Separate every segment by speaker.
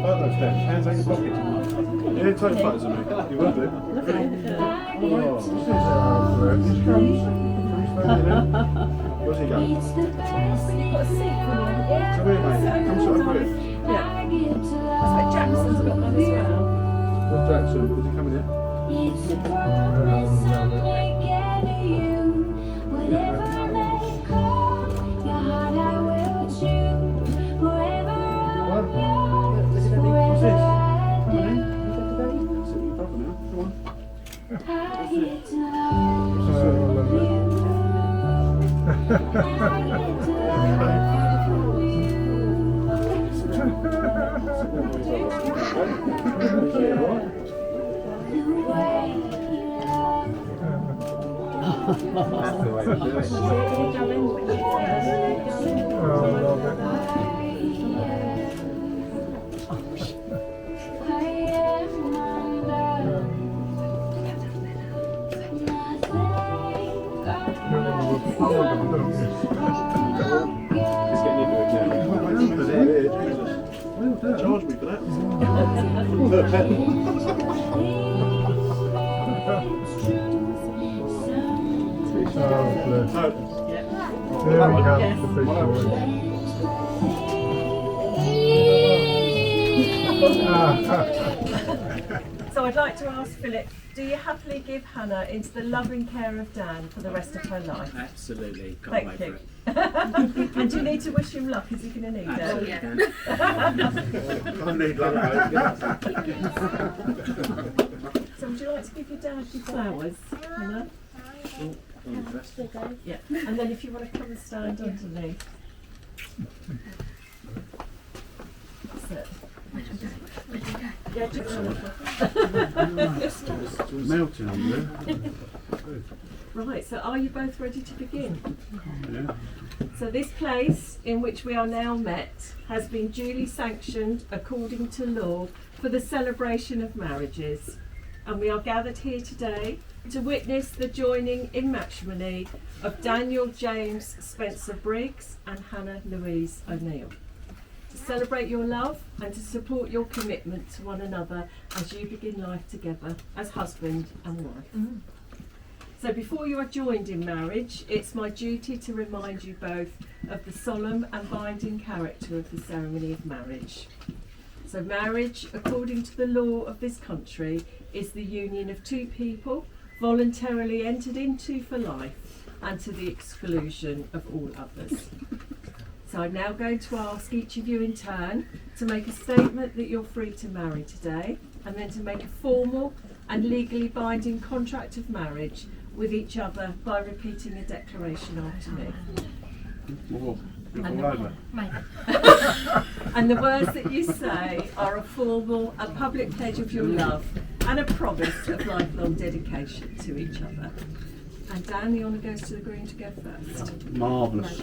Speaker 1: photos, Steph. Hands out your pockets. Yeah, take photos of me. You will do. Where's he going?
Speaker 2: You've got a seat for me, haven't you?
Speaker 1: Come here, mate. Come sort of here.
Speaker 2: Yeah. That's like Jackson's got one as well.
Speaker 1: Where's Jackson? Is he coming here?
Speaker 3: It's a promise I may get you. Whatever may come, your heart I will choose. Forever I'm yours, forever I do. I get to love you. I get to
Speaker 1: That's the way to do it. Charge me for that.
Speaker 2: So I'd like to ask Philip, do you happily give Hannah into the loving care of Dan for the rest of her life?
Speaker 4: Absolutely. Can't
Speaker 2: Thank
Speaker 4: wait
Speaker 2: you.
Speaker 4: for it.
Speaker 2: And do you need to wish him luck? Is he going to need it?
Speaker 4: Absolutely.
Speaker 1: I need luck.
Speaker 2: So would you like to give your dad your flowers, Hannah? Yeah. And then if you want to come and stand underneath. That's it. Yeah, just
Speaker 1: Melting on there.
Speaker 2: Right, so are you both ready to begin?
Speaker 1: Yeah.
Speaker 2: So this place in which we are now met has been duly sanctioned according to law for the celebration of marriages. And we are gathered here today to witness the joining in matrimony of Daniel James Spencer Briggs and Hannah Louise O'Neill. To celebrate your love and to support your commitment to one another as you begin life together as husband and wife. So before you are joined in marriage, it's my duty to remind you both of the solemn and binding character of the ceremony of marriage. So marriage, according to the law of this country, is the union of two people voluntarily entered into for life and to the exclusion of all others. So I'm now going to ask each of you in turn to make a statement that you're free to marry today, and then to make a formal and legally binding contract of marriage with each other by repeating a declaration after me. And the words that you say are a formal and public pledge of your love and a promise of lifelong dedication to each other. And Dan, the honour goes to the groom to go first.
Speaker 1: Marvellous.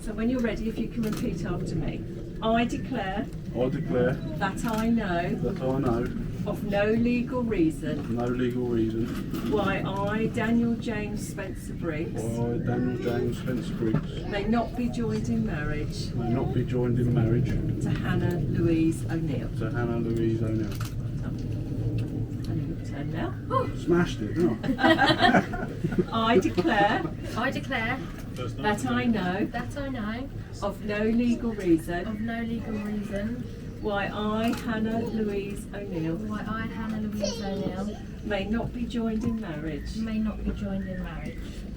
Speaker 2: So when you're ready, if you can repeat after me. I declare that I know of no legal reason why I, Daniel James Spencer Briggs, may not be joined in marriage to Hannah Louise O'Neill. And your turn now.
Speaker 1: Smashed it, didn't I?
Speaker 2: I declare
Speaker 3: that I know
Speaker 2: of no legal reason why I, Hannah Louise O'Neill, may not be joined in marriage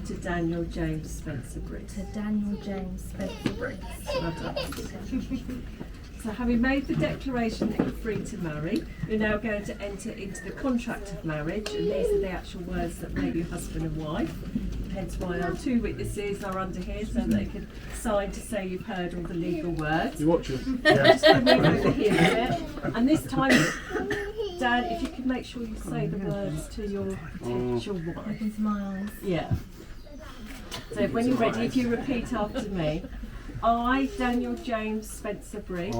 Speaker 2: to Daniel James Spencer Briggs. Well done. So having made the declaration that you're free to marry, you're now going to enter into the contract of marriage, and these are the actual words that make you husband and wife. Hence why our two witnesses are under here, so they can sign to say you've heard all the legal words.
Speaker 1: You watch it?
Speaker 2: Just going to move over here a bit. And this time, Dad, if you could make sure you say the words to your potential wife. Yeah. So when you're ready, if you repeat after me. I, Daniel James Spencer Briggs,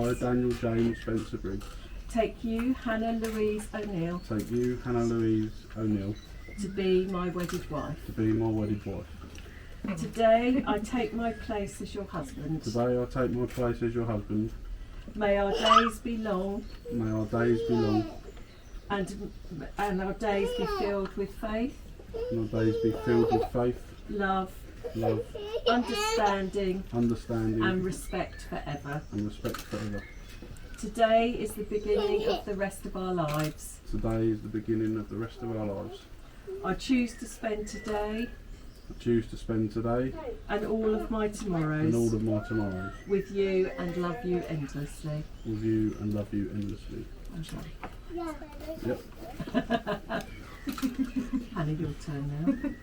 Speaker 2: take you, Hannah Louise O'Neill, to be my wedded wife. Today I take my place as your husband May our days be long
Speaker 1: May our days be long
Speaker 2: and our days be filled with faith,
Speaker 1: and our days be filled with faith,
Speaker 2: love,
Speaker 1: love,
Speaker 2: understanding
Speaker 1: understanding
Speaker 2: and respect forever.
Speaker 1: and respect forever.
Speaker 2: Today is the beginning of the rest of our lives.
Speaker 1: Today is the beginning of the rest of our lives.
Speaker 2: I choose to spend today
Speaker 1: I choose to spend today
Speaker 2: and all of my tomorrows
Speaker 1: and all of my tomorrows
Speaker 2: with you and love you endlessly.
Speaker 1: with you and love you endlessly. Yep.
Speaker 2: Hannah, your turn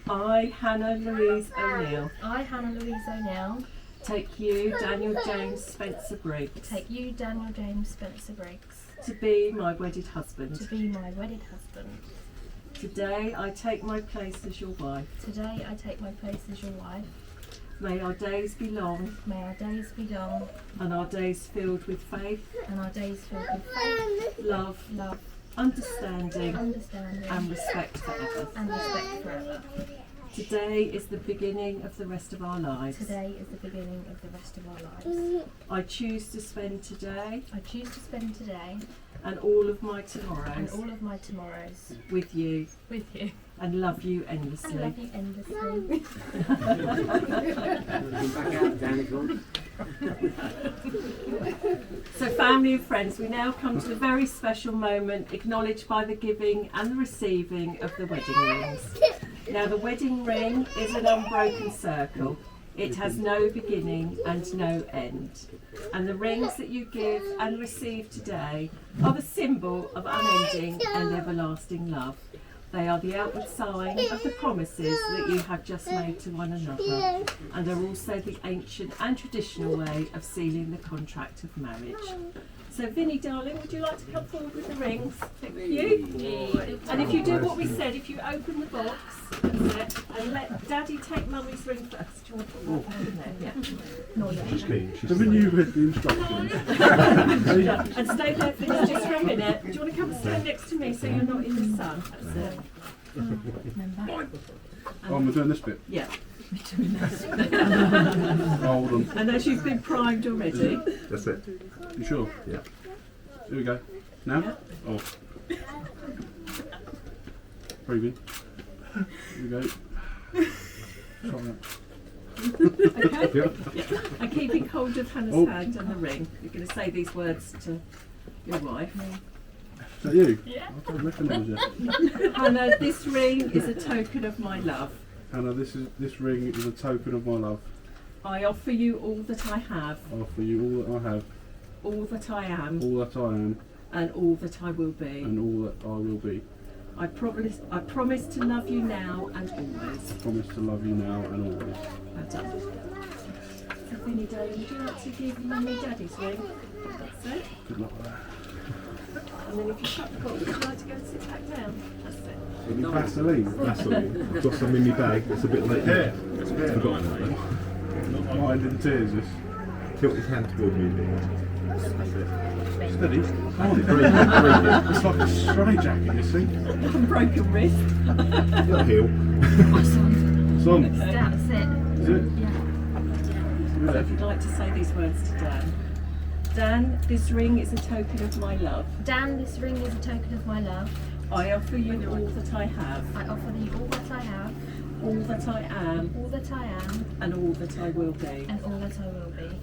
Speaker 2: now. I, Hannah Louise O'Neill,
Speaker 4: I, Hannah Louise O'Neill,
Speaker 2: take you, Daniel James Spencer Briggs,
Speaker 4: take you, Daniel James Spencer Briggs,
Speaker 2: to be my wedded husband.
Speaker 4: to be my wedded husband.
Speaker 2: Today I take my place as your wife.
Speaker 4: Today I take my place as your wife.
Speaker 2: May our days be long
Speaker 4: May our days be long
Speaker 2: and our days filled with faith,
Speaker 4: and our days filled with faith,
Speaker 2: love,
Speaker 4: love,
Speaker 2: understanding
Speaker 4: understanding
Speaker 2: and respect forever.
Speaker 4: and respect forever.
Speaker 2: Today is the beginning of the rest of our lives.
Speaker 4: Today is the beginning of the rest of our lives.
Speaker 2: I choose to spend today
Speaker 4: I choose to spend today
Speaker 2: and all of my
Speaker 4: and
Speaker 2: tomorrows
Speaker 4: all of my tomorrows
Speaker 2: with you
Speaker 4: with you
Speaker 2: and love you
Speaker 4: and
Speaker 2: endlessly.
Speaker 4: love you endlessly.
Speaker 2: So family and friends, we now come to the very special moment acknowledged by the giving and the receiving of the wedding rings. Now the wedding ring is an unbroken circle. It has no beginning and no end. And the rings that you give and receive today are the symbol of unending and everlasting love. They are the outward sign of the promises that you have just made to one another, and are also the ancient and traditional way of sealing the contract of marriage. So Vinnie, darling, would you like to come forward with the rings? Thank you. And if you do what we said, if you open the box, that's it, and let Daddy take Mummy's ring first. Do you want to put that in there? Yeah. No, yeah.
Speaker 1: Haven't you read the instructions?
Speaker 2: Yeah. And stay there, Vinnie, just for a minute. Do you want to come and stand next to me so you're not in the sun? That's it.
Speaker 1: Oh, we're doing this bit.
Speaker 2: Yeah.
Speaker 1: Hold on.
Speaker 2: And as you've been primed already.
Speaker 5: That's it.
Speaker 1: You sure?
Speaker 5: Yeah.
Speaker 1: Here we go. Now?
Speaker 2: Yeah.
Speaker 1: Oh. Breathe in. Here we go. Try that.
Speaker 2: Okay?
Speaker 1: Yep.
Speaker 2: Yeah. And keeping hold of Hannah's
Speaker 1: Oh.
Speaker 2: hand and the ring. You're going to say these words to your wife.
Speaker 1: Is that you?
Speaker 4: Yeah.
Speaker 1: I don't recognise you.
Speaker 2: Hannah, this ring is a token of my love.
Speaker 1: Hannah, this ring is a token of my love.
Speaker 2: I offer you all that I have,
Speaker 1: I offer you all that I have,
Speaker 2: all that I am,
Speaker 1: all that I am,
Speaker 2: and all that I will be.
Speaker 1: and all that I will be.
Speaker 2: I promise to love you now and always.
Speaker 1: I promise to love you now and always.
Speaker 2: Well done. So Vinnie, darling, would you like to give Mummy Daddy's ring? That's it.
Speaker 1: Good luck with that.
Speaker 2: And then if you shut the box, would you like to go and sit back down? That's it.
Speaker 1: Any Vaseline?
Speaker 5: Vaseline. I've got some in my bag. It's a bit late.
Speaker 1: Yeah.
Speaker 5: Forgotten that.
Speaker 1: Not mind in tears, this.
Speaker 5: Tilt his hand toward me. That's it.
Speaker 1: Steady.
Speaker 5: That's it. Breathe in, breathe in.
Speaker 1: It's like a stray jacket, this thing.
Speaker 2: Broken wrist.
Speaker 5: It'll heal.
Speaker 1: It's on.
Speaker 4: That's it.
Speaker 1: Is it?
Speaker 2: So if you'd like to say these words to Dan. Dan, this ring is a token of my love.
Speaker 4: Dan, this ring is a token of my love.
Speaker 2: I offer you all that I have,
Speaker 4: I offer you all that I have,
Speaker 2: all that I am,
Speaker 4: all that I am,
Speaker 2: and all that I will be.
Speaker 4: and all that I will be.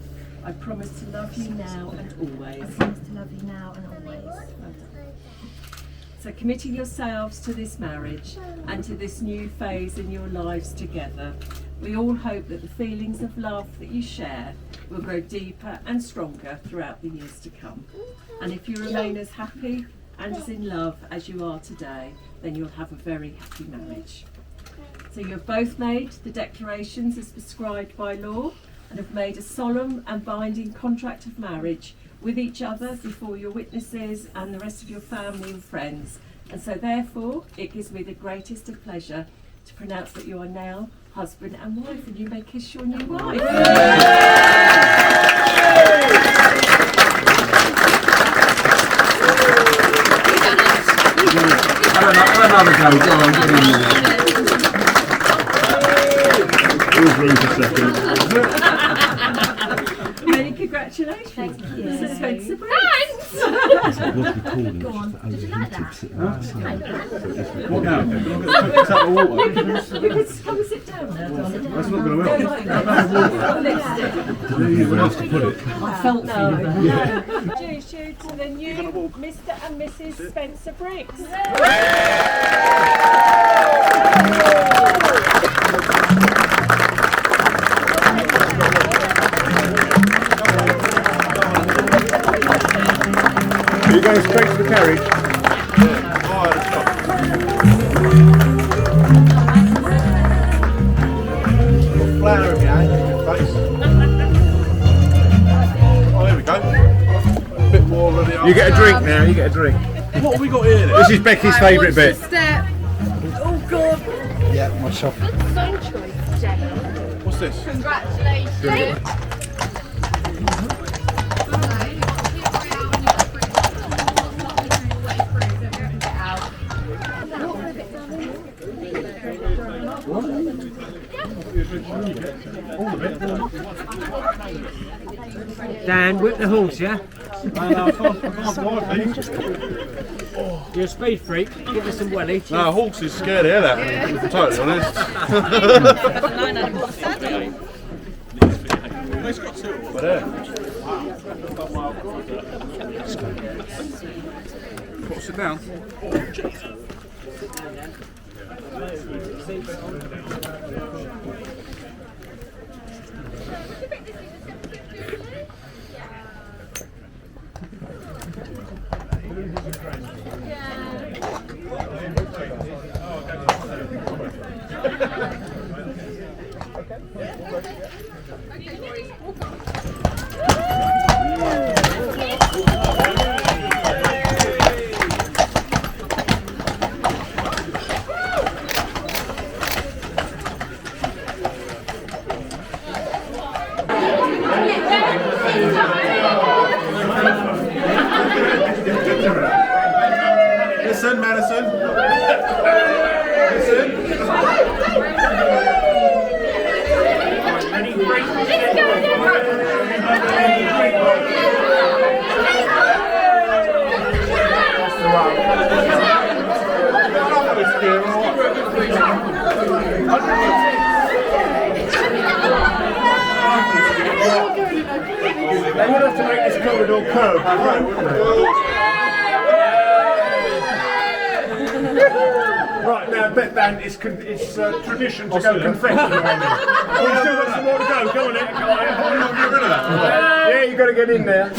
Speaker 2: I promise to love you now and
Speaker 4: I
Speaker 2: always.
Speaker 4: promise to love you now and always.
Speaker 2: Well done. So committing yourselves to this marriage and to this new phase in your lives together, we all hope that the feelings of love that you share will grow deeper and stronger throughout the years to come. And if you remain as happy and as in love as you are today, then you'll have a very happy marriage. So you have both made the declarations as prescribed by law and have made a solemn and binding contract of marriage with each other before your witnesses and the rest of your family and friends. And so therefore, it gives me the greatest of pleasure to pronounce that you are now husband and wife, and you may kiss your new wife.
Speaker 5: Another go. Go on, get in there. All room for second.
Speaker 2: Many congratulations. Congratulations.
Speaker 4: Thank you.
Speaker 2: Spencer Briggs.
Speaker 4: Go on. Did you like that?
Speaker 1: What now? Can I get a quick tap of water?
Speaker 2: You can come and sit down now, darling.
Speaker 1: That's not going to help. Where else to put it?
Speaker 2: I felt for you there. Introduce you to the new Mr. and Mrs. Spencer Briggs.
Speaker 1: Are you going straight to the carriage? Flower in your face. Oh, there we go. A bit more ready.
Speaker 5: You get a drink now, you get a drink.
Speaker 1: What have we got here then?
Speaker 5: This is Becky's favourite bit.
Speaker 1: Yeah, my shop. What's this?
Speaker 3: Congratulations.
Speaker 6: Dan, whip the horse, yeah?
Speaker 1: I can't
Speaker 6: You're a speed freak. Give us some welly.
Speaker 1: No, horse is scared of that, if I'm totally honest. But sit down. Listen, Madison.
Speaker 5: They would have to make this corridor curve, Right, now bet Dan, it's tradition to go confession around here. We've still got some more to go, go on then. Yeah, you got to get in there.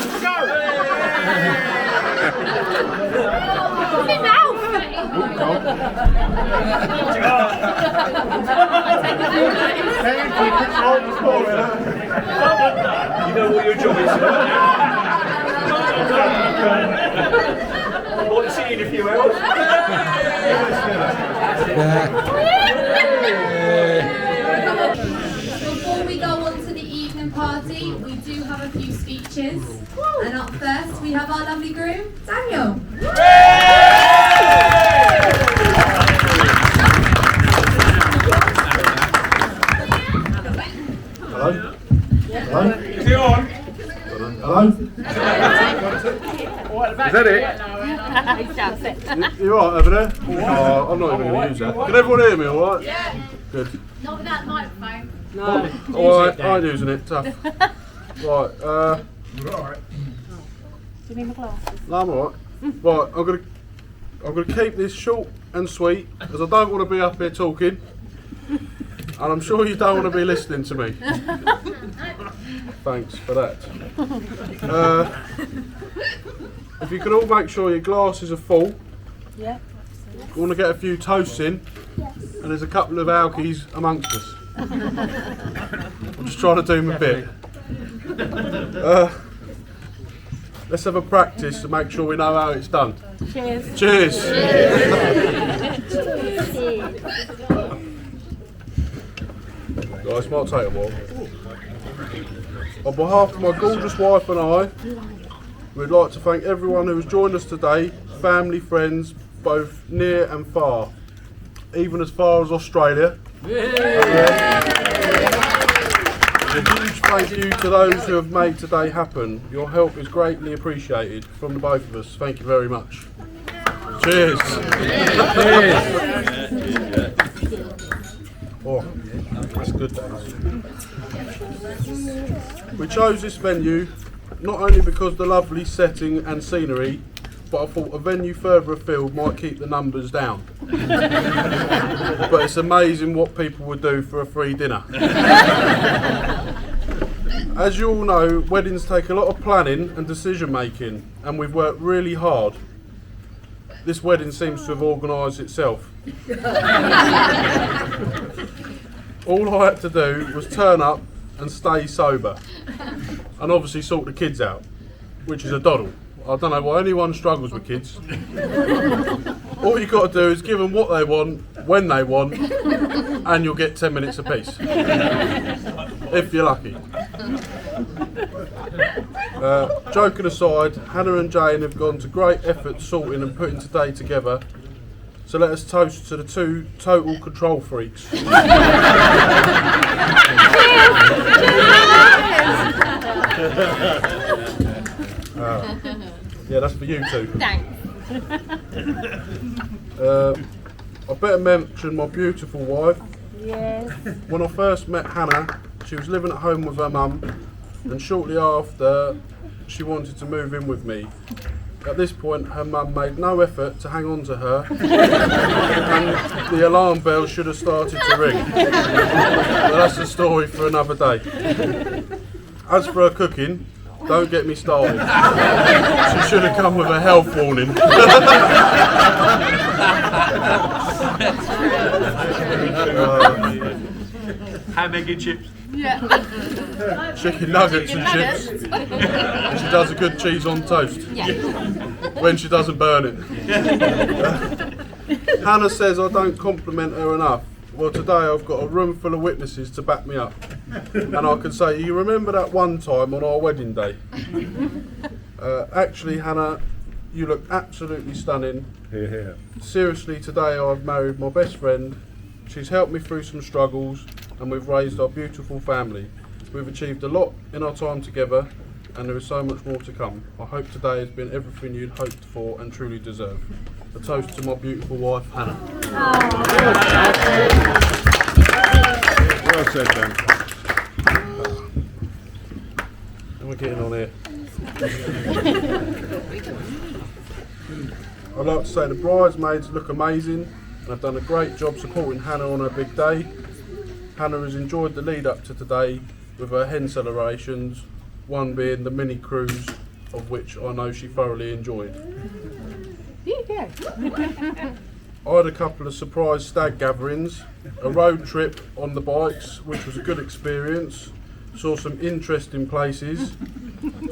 Speaker 1: You know what your job is. I want to see you in a few hours.
Speaker 3: Before we go on to the evening party, we do have a few speeches. And up first, we have our lovely groom, Daniel.
Speaker 1: Hello? Hello? Is he on? Hello? Is that it? You alright over there? Oh, I'm not even going to use that. Can everyone hear me alright? Yeah. Good.
Speaker 3: Not with that microphone.
Speaker 1: Alright, I ain't using it, tough. Right,
Speaker 2: Do you need my glasses?
Speaker 1: no, I'm alright. Right, I'm gonna keep this short and sweet, as I don't want to be up here talking. And I'm sure you don't want to be listening to me. Thanks for that. If you can all make sure your glasses are full.
Speaker 2: Yeah.
Speaker 1: We want to get a few toasts in. And there's a couple of alkies amongst us. I'm just trying to do my bit. Let's have a practice to make sure we know how it's done.
Speaker 2: Cheers.
Speaker 1: Cheers. Guys, might take a while. On behalf of my gorgeous wife and I, we'd like to thank everyone who has joined us today, family, friends, both near and far, even as far as Australia. Yeah. A huge thank you to those who have made today happen. Your help is greatly appreciated from the both of us. Thank you very much. Cheers. Oh, that's good, Dennis. We chose this venue not only because of the lovely setting and scenery, but I thought a venue further afield might keep the numbers down. But it's amazing what people would do for a free dinner. As you all know, weddings take a lot of planning and decision making, and we've worked really hard. This wedding seems to have organised itself. All I had to do was turn up and stay sober, and obviously sort the kids out, which is a doddle. I don't know why anyone struggles with kids. All you've got to do is give them what they want, when they want, and you'll get 10 minutes apiece. If you're lucky. Joking aside, Hannah and Jane have gone to great effort sorting and putting today together. So let us toast to the two total control freaks. Yeah, that's for you two.
Speaker 7: Thanks.
Speaker 1: I better mention my beautiful wife.
Speaker 7: Yes.
Speaker 1: When I first met Hannah, she was living at home with her mum, and shortly after, she wanted to move in with me. At this point, her mum made no effort to hang on to her, and the alarm bell should have started to ring. But that's a story for another day. As for her cooking, don't get me started. She should have come with a health warning.
Speaker 5: Ham, egg and chips.
Speaker 1: Chicken nuggets and chips. And she does a good cheese on toast. When she doesn't burn it. Hannah says I don't compliment her enough. Well, today I've got a room full of witnesses to back me up. And I can say, you remember that one time on our wedding day? Actually, Hannah, you look absolutely stunning. Seriously, today I've married my best friend. She's helped me through some struggles, and we've raised our beautiful family. We've achieved a lot in our time together, and there is so much more to come. I hope today has been everything you'd hoped for and truly deserve. A toast to my beautiful wife, Hannah.
Speaker 5: Well said, Dan.
Speaker 1: And we're getting on here. I'd like to say the bridesmaids look amazing and have done a great job supporting Hannah on her big day. Hannah has enjoyed the lead up to today with her hen celebrations, one being the mini cruise, of which I know she thoroughly enjoyed. I had a couple of surprise stag gatherings, a road trip on the bikes, which was a good experience, saw some interesting places,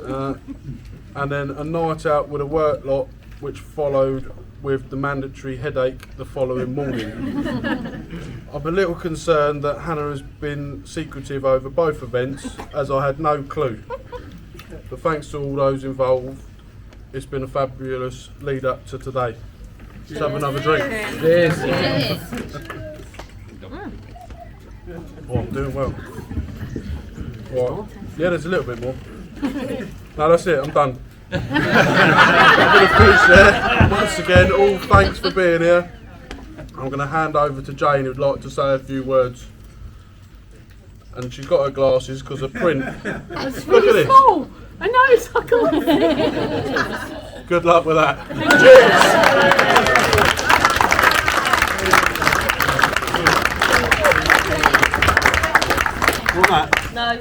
Speaker 1: and then a night out with a work lot, which followed with the mandatory headache the following morning. I'm a little concerned that Hannah has been secretive over both events, as I had no clue. But thanks to all those involved, it's been a fabulous lead up to today. Let's have another drink.
Speaker 6: Cheers.
Speaker 1: Oh, I'm doing well. Right. Yeah, there's a little bit more. No, that's it, I'm done. I'm going to finish there. Once again, all thanks for being here. I'm going to hand over to Jane, who'd like to say a few words. And she's got her glasses because of print. Look at this.
Speaker 7: Oh, I know, it's like
Speaker 1: Good luck with that. Cheers. What's that?
Speaker 7: No.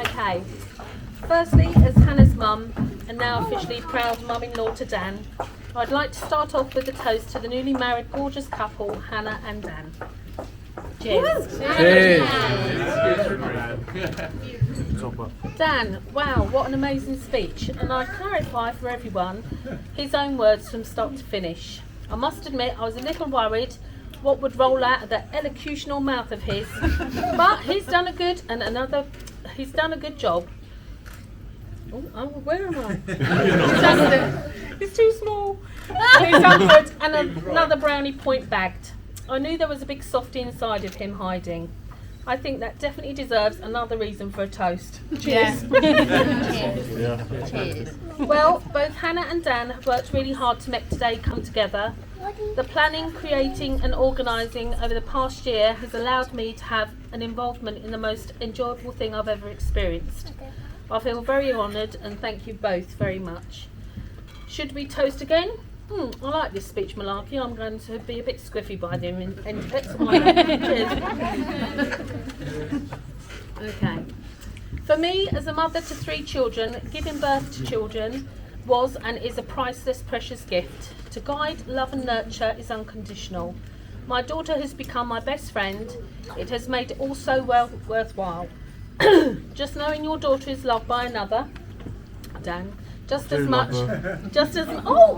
Speaker 7: Okay. Firstly, as Hannah's mum, and now officially proud mum-in-law to Dan, I'd like to start off with a toast to the newly married gorgeous couple, Hannah and Dan. Cheers. Dan, wow, what an amazing speech. And I clarify for everyone, his own words from start to finish. I must admit, I was a little worried what would roll out of that elocutional mouth of his, but he's done a good job. Oh, where am I? It's too small. He's done good, and another brownie point bagged. I knew there was a big softie inside of him hiding. I think that definitely deserves another reason for a toast. Cheers.
Speaker 4: Cheers.
Speaker 7: Well, both Hannah and Dan have worked really hard to make today come together. The planning, creating and organising over the past year has allowed me to have an involvement in the most enjoyable thing I've ever experienced. I feel very honoured and thank you both very much. Should we toast again? I like this speech malarkey. I'm going to be a bit squiffy by the end of it. Cheers. Okay. For me, as a mother to 3 children, giving birth to children was and is a priceless, precious gift. To guide, love and nurture is unconditional. My daughter has become my best friend. It has made it all so worthwhile. Just knowing your daughter is loved by another, Dan, just as much,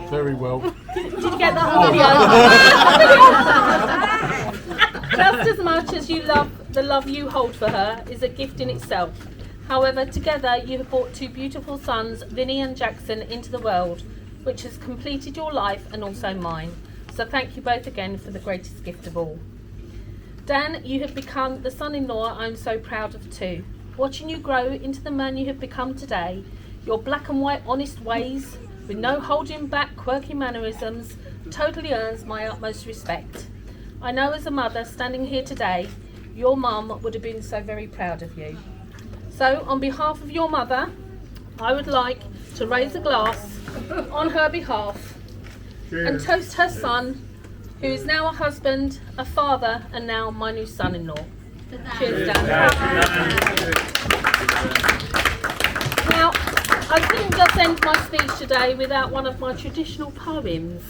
Speaker 1: Very well.
Speaker 7: did you get that on video? Just as much as you love, the love you hold for her is a gift in itself. However, together you have brought 2 beautiful sons, Vinny and Jackson, into the world, which has completed your life and also mine. So thank you both again for the greatest gift of all. Dan, you have become the son-in-law I'm so proud of too. Watching you grow into the man you have become today, your black and white honest ways, with no holding back quirky mannerisms, totally earns my utmost respect. I know as a mother standing here today, your mum would have been so very proud of you. So on behalf of your mother, I would like to raise a glass on her behalf and toast her son, who is now a husband, a father, and now my new son-in-law. Cheers, Dan. Now, I couldn't just end my speech today without one of my traditional poems.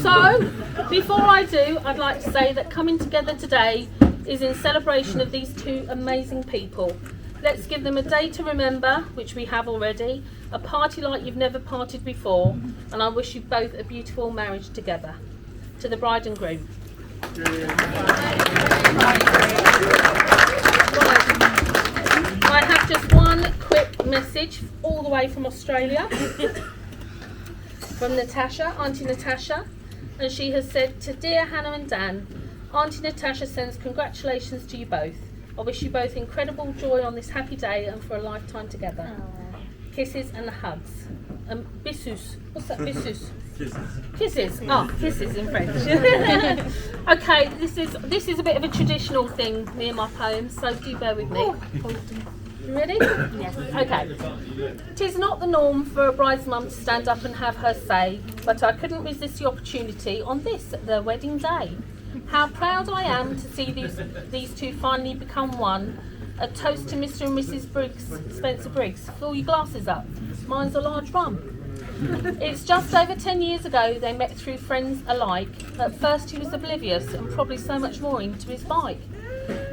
Speaker 7: So, before I do, I'd like to say that coming together today is in celebration of these 2 amazing people. Let's give them a day to remember, which we have already, a party like you've never partied before, and I wish you both a beautiful marriage together. To the bride and groom. I have just one quick message all the way from Australia from Natasha, Auntie Natasha, and she has said to dear Hannah and Dan, Auntie Natasha sends congratulations to you both. I wish you both incredible joy on this happy day and for a lifetime together. Kisses and hugs. Bisous. What's that? Bisous. Kisses. Oh, kisses in French. Okay, this is a bit of a traditional thing, me and my poems, so do bear with me. You ready? Yes. Okay. It is not the norm for a bride's mum to stand up and have her say, but I couldn't resist the opportunity on this, their wedding day. How proud I am to see these 2 finally become one. A toast to Mr. and Mrs. Spencer Briggs. Fill your glasses up. Mine's a large rum. It's just over 10 years ago they met through friends alike. At first he was oblivious and probably so much more into his bike.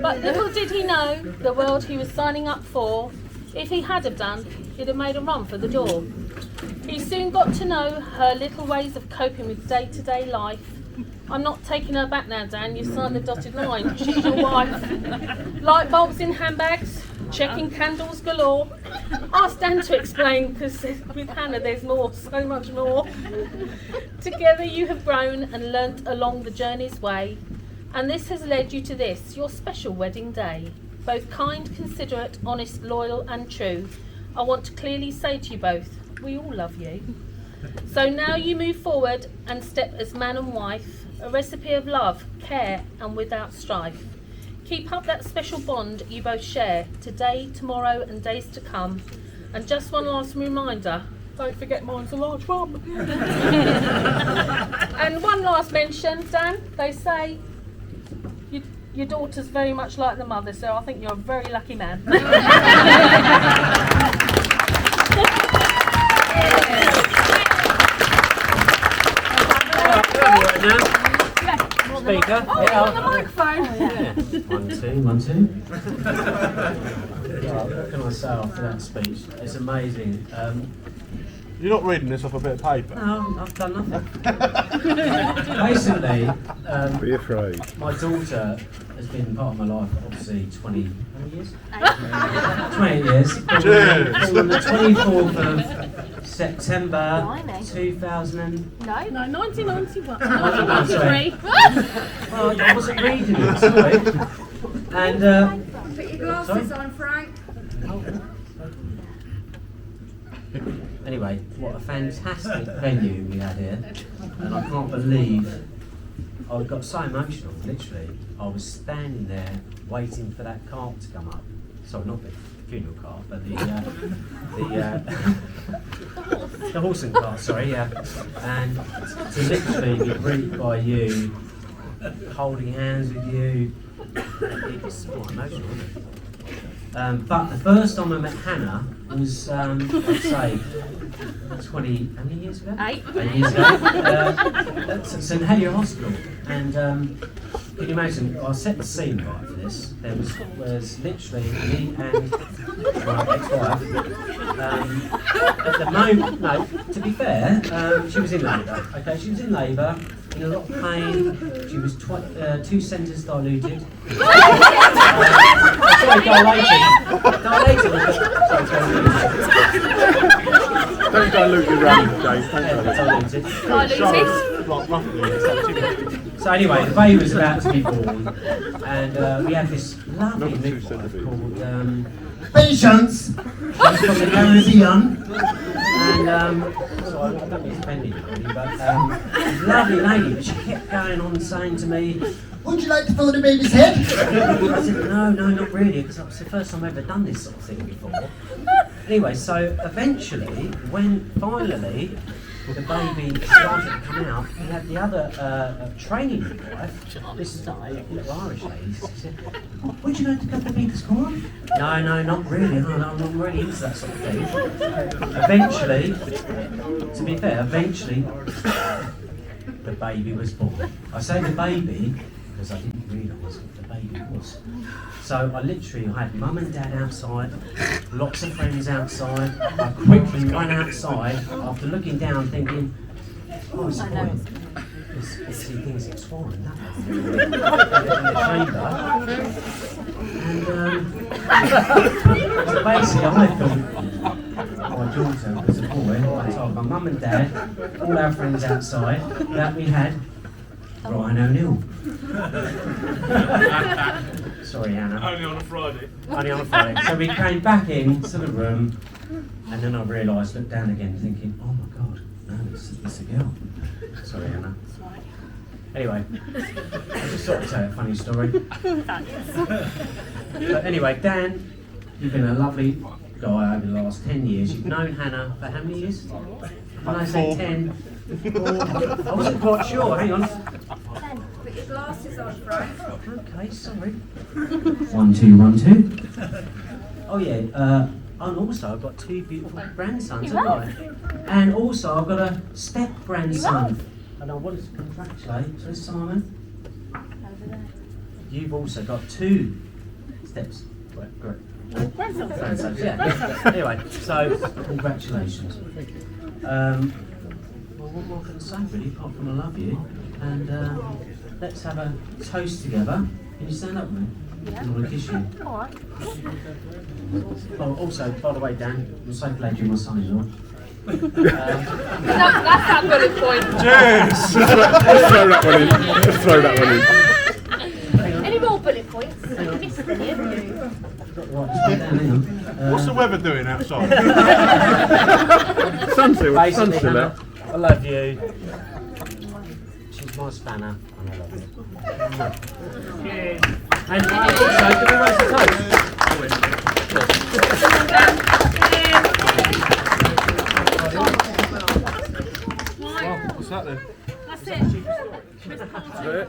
Speaker 7: But little did he know the world he was signing up for. If he had have done, he'd have made a run for the door. He soon got to know her little ways of coping with day-to-day life. I'm not taking her back now, Dan, you've signed the dotted line. She's your wife. Light bulbs in handbags, checking candles galore. Ask Dan to explain, because with Hannah there's more, so much more. Together you have grown and learnt along the journey's way, and this has led you to this, your special wedding day. Both kind, considerate, honest, loyal and true. I want to clearly say to you both, we all love you. So now you move forward and step as man and wife, a recipe of love, care and without strife. Keep up that special bond you both share, today, tomorrow and days to come. And just one last reminder, don't forget mine's a large rum. And one last mention, Dan, they say your daughter's very much like the mother, so I think you're a very lucky man.
Speaker 6: Speaker.
Speaker 2: Oh,
Speaker 6: Yeah.
Speaker 2: on the microphone.
Speaker 8: One, two. What can I say after that speech? It's amazing.
Speaker 1: You're not reading this off a bit of paper.
Speaker 8: No, I've done nothing. Basically,
Speaker 5: Be afraid.
Speaker 8: my daughter has been part of my life, obviously, 20 years? 20 years.
Speaker 1: Cheers.
Speaker 8: On the 24th of September
Speaker 4: Blimey.
Speaker 8: 2000.
Speaker 7: No, 1991.
Speaker 8: 1993. Oh, I wasn't reading it, sorry. And
Speaker 3: Put your glasses on, Frank.
Speaker 8: anyway, what a fantastic venue we had here, and I can't believe I got so emotional. Literally, I was standing there waiting for that cart to come up. Sorry, not the funeral cart, but the horse and cart. Sorry, yeah, and to literally be greeted by you, holding hands with you. It was quite emotional, wasn't it? But the first time I met Hannah was, I'd say, 20, how many years ago?
Speaker 7: 8.
Speaker 8: 8 years ago. At St Helier Hospital. And can you imagine, I'll set the scene right for this. There was literally me and my ex-wife. At the moment, no, to be fair, she was in labour. Okay, she was in labour, in a lot of pain. She was 2 centres diluted. Sorry, dilated. Dilated was
Speaker 1: Don't dilute your running, Dave.
Speaker 8: diluted.
Speaker 7: Diluted.
Speaker 8: So anyway, the baby was about to be born, and we had this lovely midwife called Patience. She was from the Caribbean, and so I don't mean to offend anybody, but lovely lady. But she kept going on saying to me, "Would you like to feel the baby's head?" I said, "No, not really, because it's the first time I've ever done this sort of thing before." Anyway, so eventually, when finally the baby started to come out, we had the other training midwife, this is not a little Irish lady, she said, "Would you like to cut the baby's corn?" No, not really, no, I'm not really into that sort of thing. Eventually, to be fair, the baby was born. I say the baby because I didn't realise what the baby was. So I had mum and dad outside, lots of friends outside. I quickly ran outside after looking down thinking, oh, it's a boy. Because he thinks it's foreign, that in the chamber. And so basically I thought my daughter was a boy. I told my mum and dad, all our friends outside, that we had Brian O'Neill. Sorry, Anna.
Speaker 5: Only on a Friday.
Speaker 8: Only on a Friday. So we came back into the room, and then I realised, looked down again, thinking, oh my God, no, it's a girl. Sorry, Anna. Anyway, I just thought I'd tell you a funny story. But anyway, Dan, you've been a lovely guy over the last 10 years. You've known Hannah for how many years? When I say 10, I wasn't quite sure. Hang on.
Speaker 3: 10. Put your glasses on, Frank.
Speaker 8: Okay, sorry. 1, 2, 1, 2. Oh yeah. And also I've got 2 beautiful grandsons, haven't I? And also I've got a step grandson. And I wanted to congratulate. So Simon, you've also got 2 steps. Great. Grandsons, yeah. Anyway, so congratulations. Well, what more can I say really, apart from I love you? And let's have a toast together. Can you stand up with me? Yeah. I want to kiss you.
Speaker 7: Alright.
Speaker 8: Oh, also, by the way, Dan, I'm so glad you're my son-in-law.
Speaker 7: That's that bullet point.
Speaker 1: Yes! Let's throw that one in. Let's throw that one in.
Speaker 4: Any more bullet points? You missed them, haven't you?
Speaker 1: What's the weather doing outside? Sun's still
Speaker 8: Basically,
Speaker 1: out.
Speaker 8: I love you. She's my spanner, and I love you. And also, do we raise the toast?
Speaker 1: What's that then?
Speaker 7: That's it.
Speaker 1: Is that it?